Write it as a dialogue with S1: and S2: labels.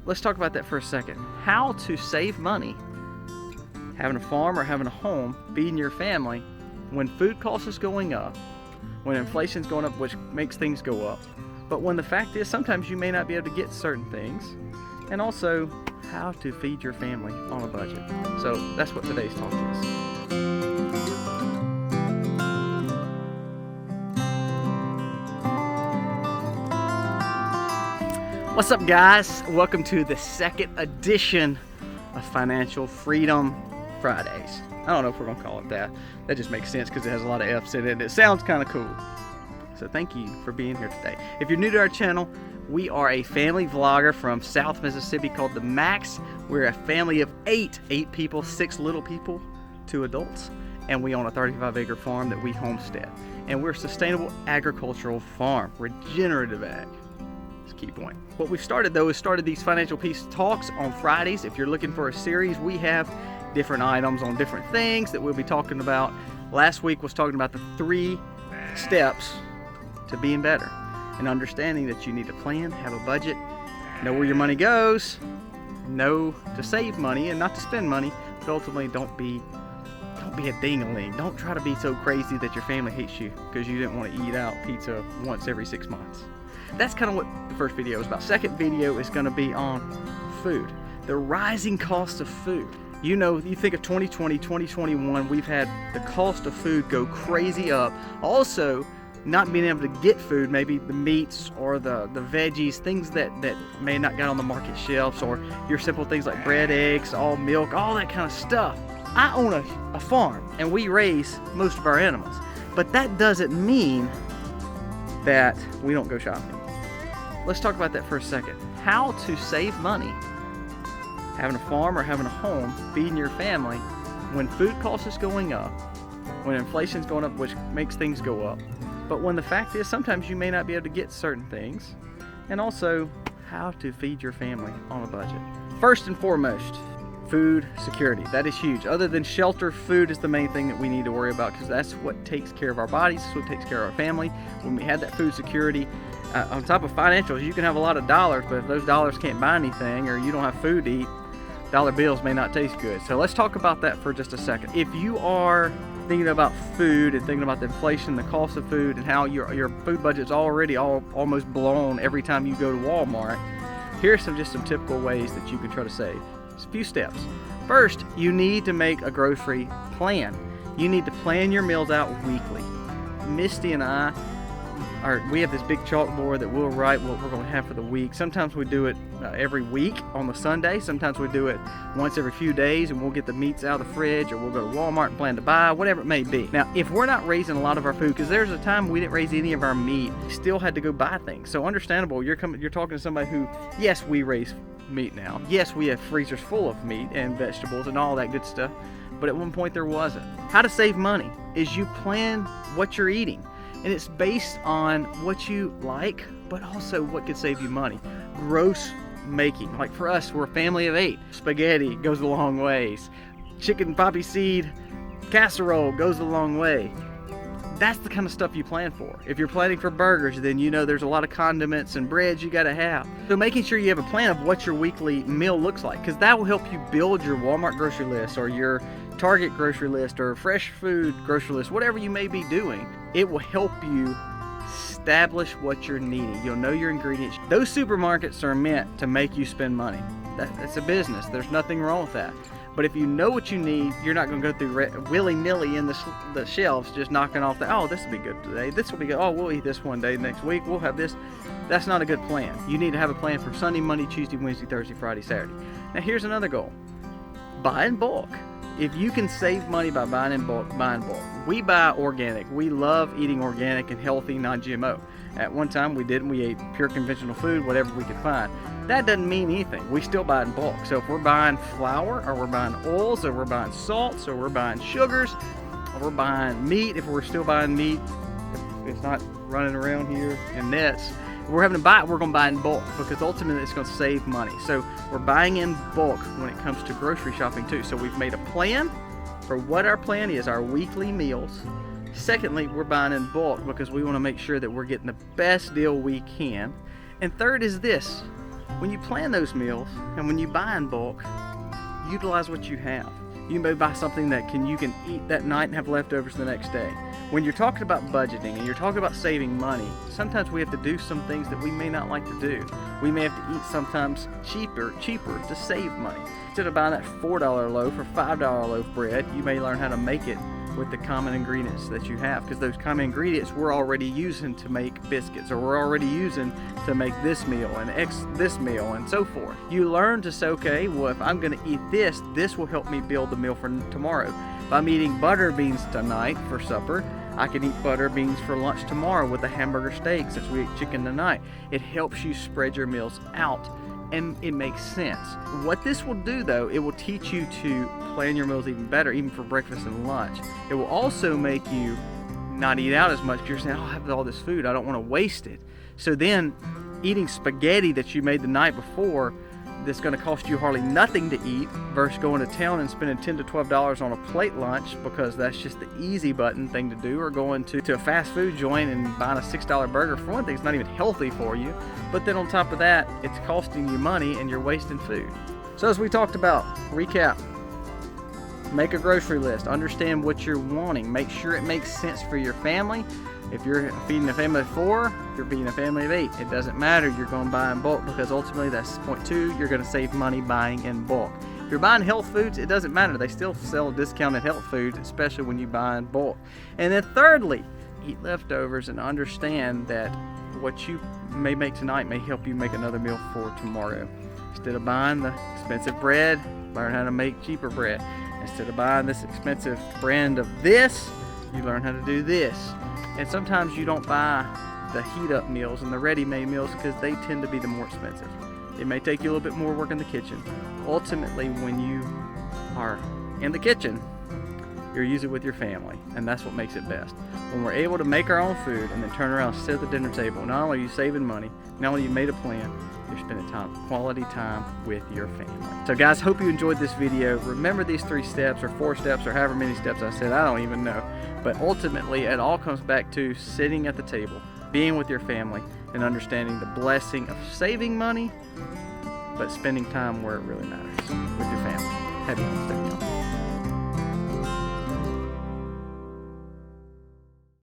S1: let's talk about that for a second. How to save money having a farm or having a home, feeding your family, when food costs is going up, when inflation's going up, which makes things go up. But when the fact is, sometimes you may not be able to get certain things, and also how to feed your family on a budget. So that's what today's talk is. What's up, guys? Welcome to the second edition of Financial Freedom Fridays. I don't know if we're gonna call it that. That just makes sense because it has a lot of F's in it and it sounds kind of cool. So thank you for being here today. If you're new to our channel, we are a family vlogger from South Mississippi called the Max. We're a family of eight people, 6 little people, 2 adults, and we own a 35-acre farm that we homestead. And we're a sustainable agricultural farm, regenerative ag. Key point. What we've started though is started these financial peace talks on Fridays. If you're looking for a series, we have different items on different things that we'll be talking about. Last week was talking about the 3 steps to being better and understanding that you need to plan, have a budget, know where your money goes, know to save money and not to spend money, but ultimately don't be a ding-a-ling. Don't try to be so crazy that your family hates you because you didn't want to eat out pizza once every 6 months. That's kind of what the first video is about. Second video is going to be on food. The rising cost of food. You know, you think of 2020, 2021, we've had the cost of food go crazy up. Also, not being able to get food, maybe the meats or the veggies, things that may not get on the market shelves, or your simple things like bread, eggs, all milk, all that kind of stuff. I own a farm and we raise most of our animals, but that doesn't mean that we don't go shopping. Let's talk about that for a second. How to save money having a farm or having a home, feeding your family, when food costs is going up, when inflation's going up, which makes things go up. But when the fact is, sometimes you may not be able to get certain things, and also how to feed your family on a budget. First and foremost, food security. That is huge. Other than shelter, food is the main thing that we need to worry about because that's what takes care of our bodies, that's what takes care of our family. When we have that food security, on top of financials, you can have a lot of dollars, but if those dollars can't buy anything or you don't have food to eat, dollar bills may not taste good. So let's talk about that for just a second. If you are thinking about food and thinking about the inflation, the cost of food, and how your food budget's already almost blown every time you go to Walmart, here's some typical ways that you can try to save. It's a few steps. First, you need to make a grocery plan. You need to plan your meals out weekly. Misty and I, we have this big chalkboard that we'll write what we're going to have for the week. Sometimes we do it every week on the Sunday. Sometimes we do it once every few days, and we'll get the meats out of the fridge, or we'll go to Walmart and plan to buy, whatever it may be. Now, if we're not raising a lot of our food, because there's a time we didn't raise any of our meat, we still had to go buy things. So understandable, you're talking to somebody who, yes, we raise meat now. Yes, we have freezers full of meat and vegetables and all that good stuff, but at one point there wasn't. How to save money is you plan what you're eating. And it's based on what you like, but also what could save you money. Gross making. Like for us, we're a family of 8. Spaghetti goes a long ways. Chicken poppy seed casserole goes a long way. That's the kind of stuff you plan for. If you're planning for burgers, then you know there's a lot of condiments and breads you gotta have. So making sure you have a plan of what your weekly meal looks like, because that will help you build your Walmart grocery list or your Target grocery list or fresh food grocery list, whatever you may be doing. It will help you establish what you're needing. You'll know your ingredients. Those supermarkets are meant to make you spend money. That's a business. There's nothing wrong with that. But if you know what you need, you're not going to go through willy-nilly in the shelves just knocking off oh, this will be good today. This will be good. Oh, we'll eat this one day next week. We'll have this. That's not a good plan. You need to have a plan for Sunday, Monday, Tuesday, Wednesday, Thursday, Friday, Saturday. Now, here's another goal. Buy in bulk. If you can save money by buying in bulk, buy in bulk. We buy organic. We love eating organic and healthy, non-GMO. At one time we didn't. We ate pure conventional food, whatever we could find. That doesn't mean anything. We still buy in bulk. So if we're buying flour, or we're buying oils, or we're buying salts, or we're buying sugars, or we're buying meat, if we're still buying meat, if it's not running around here in nets, if we're having to buy it, we're going to buy in bulk, because ultimately it's going to save money. So we're buying in bulk when it comes to grocery shopping too. So we've made a plan for what our plan is, our weekly meals. Secondly, we're buying in bulk because we want to make sure that we're getting the best deal we can. And third is this: when you plan those meals and when you buy in bulk, utilize what you have. You may buy something that you can eat that night and have leftovers the next day. When you're talking about budgeting and you're talking about saving money, sometimes we have to do some things that we may not like to do. We may have to eat sometimes cheaper to save money. Instead of buying that $4 loaf or $5 loaf bread, you may learn how to make it with the common ingredients that you have, because those common ingredients we're already using to make biscuits, or we're already using to make this meal and this meal and so forth. You learn to say, okay, well, if I'm going to eat this will help me build the meal for tomorrow. If I'm eating butter beans tonight for supper, I can eat butter beans for lunch tomorrow with a hamburger steak since we ate chicken tonight. It helps you spread your meals out, and it makes sense. What this will do though, it will teach you to plan your meals even better, even for breakfast and lunch. It will also make you not eat out as much, because you're saying, oh, I have all this food, I don't want to waste it. So then eating spaghetti that you made the night before, that's going to cost you hardly nothing to eat, versus going to town and spending $10 to $12 on a plate lunch, because that's just the easy button thing to do, or going to a fast food joint and buying a $6 burger. For one thing, it's not even healthy for you, but then on top of that, it's costing you money and you're wasting food. So as we talked about, recap, make a grocery list, understand what you're wanting, make sure it makes sense for your family. If you're feeding a family of 4, if you're feeding a family of 8, it doesn't matter. You're going to buy in bulk, because ultimately that's point 2. You're going to save money buying in bulk. If you're buying health foods, it doesn't matter. They still sell discounted health foods, especially when you buy in bulk. And then thirdly, eat leftovers and understand that what you may make tonight may help you make another meal for tomorrow. Instead of buying the expensive bread, learn how to make cheaper bread. Instead of buying this expensive brand of this, you learn how to do this. And sometimes you don't buy the heat up meals and the ready-made meals, because they tend to be the more expensive. It may take you a little bit more work in the kitchen. Ultimately, when you are in the kitchen, you're usually with your family, and that's what makes it best. When we're able to make our own food and then turn around and sit at the dinner table, not only are you saving money, not only you made a plan, you're spending quality time with your family. So guys, hope you enjoyed this video. Remember these 3 steps or 4 steps or however many steps I said, I don't even know. But ultimately, it all comes back to sitting at the table, being with your family, and understanding the blessing of saving money, but spending time where it really matters, with your family. Happy homesteading, y'all.